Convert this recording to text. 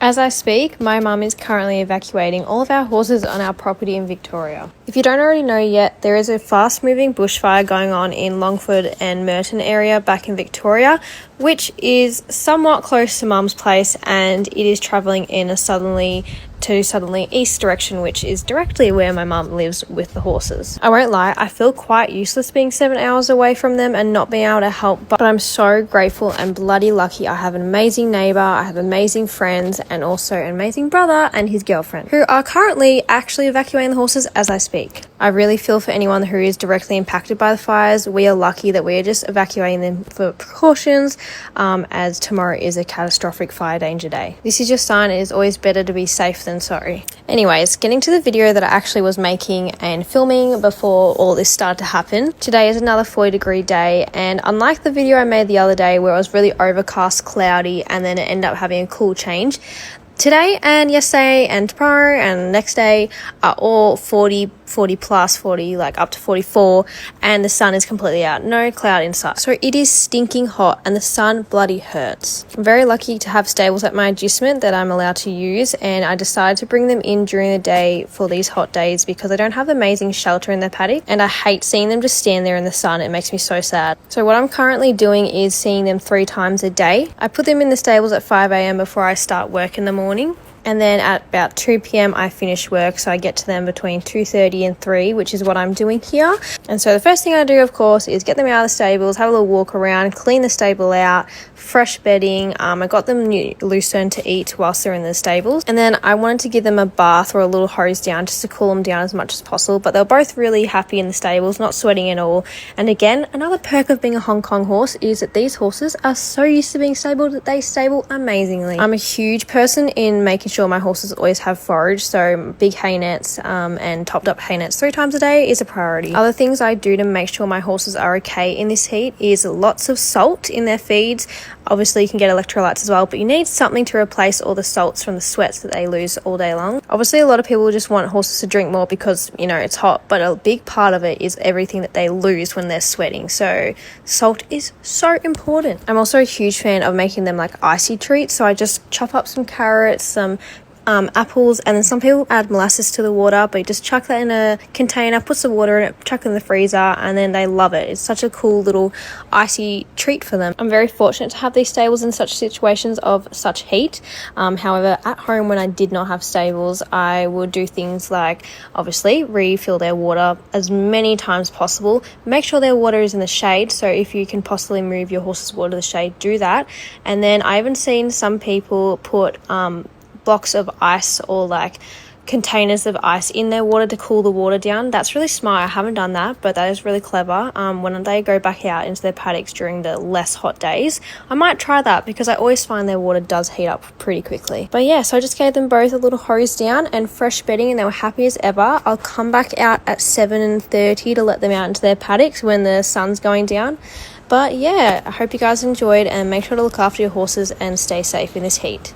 As I speak, my mum is currently evacuating all of our horses on our property in Victoria. If you don't already know yet, there is a fast-moving bushfire going on in Longford and Merton area back in Victoria, which is somewhat close to Mum's place, and it is travelling in a southerly east direction, which is directly where my mum lives with the horses. I won't lie, I feel quite useless being 7 hours away from them and not being able to help, but I'm so grateful and bloody lucky. I have an amazing neighbour, I have amazing friends, and also an amazing brother and his girlfriend, who are currently actually evacuating the horses as I speak. I really feel for anyone who is directly impacted by the fires. We are lucky that we are just evacuating them for precautions, as tomorrow is a catastrophic fire danger day. This is your sign. It is always better to be safe than sorry. Anyways, getting to the video that I actually was making and filming before all this started to happen. Today is another 40-degree day, and unlike the video I made the other day where it was really overcast, cloudy, and then it ended up having a cool change, today and yesterday and tomorrow and next day are all 40 plus, 40, like up to 44, and the sun is completely out. No cloud in sight. So it is stinking hot and the sun bloody hurts. I'm very lucky to have stables at my adjustment that I'm allowed to use, and I decided to bring them in during the day for these hot days because they don't have amazing shelter in their paddock, and I hate seeing them just stand there in the sun. It makes me so sad. So what I'm currently doing is seeing them 3 times a day. I put them in the stables at 5 a.m. before I start work in the morning. And then at about 2 p.m. I finish work, so I get to them between 2:30 and 3, which is what I'm doing here. And so the first thing I do, of course, is get them out of the stables, have a little walk around, clean the stable out, fresh bedding. I got them lucerne to eat whilst they're in the stables. And then I wanted to give them a bath or a little hose down just to cool them down as much as possible. But they're both really happy in the stables, not sweating at all. And again, another perk of being a Hong Kong horse is that these horses are so used to being stabled that they stable amazingly. I'm a huge person in making sure my horses always have forage, so big hay nets and topped up hay nets 3 times a day is a priority. Other things I do to make sure my horses are okay in this heat is lots of salt in their feeds. Obviously you can get electrolytes as well, but you need something to replace all the salts from the sweats that they lose all day long. Obviously a lot of people just want horses to drink more because, you know, it's hot, but a big part of it is everything that they lose when they're sweating. So salt is so important. I'm also a huge fan of making them like icy treats, so I just chop up some carrots, some apples, and then some people add molasses to the water, but you just chuck that in a container, put some water in it, chuck it in the freezer, and then they love it. It's such a cool little icy treat for them. I'm very fortunate to have these stables in such situations of such heat. However, at home when I did not have stables, I would do things like obviously refill their water as many times possible, make sure their water is in the shade, so if you can possibly move your horse's water to the shade, do that. And then I even seen some people put blocks of ice or like containers of ice in their water to cool the water down. That's really smart. I haven't done that, but that is really clever. When they go back out into their paddocks during the less hot days, I might try that because I always find their water does heat up pretty quickly. But yeah, so I just gave them both a little hose down and fresh bedding, and they were happy as ever. I'll come back out at 7:30 to let them out into their paddocks when the sun's going down. But yeah, I hope you guys enjoyed, and make sure to look after your horses and stay safe in this heat.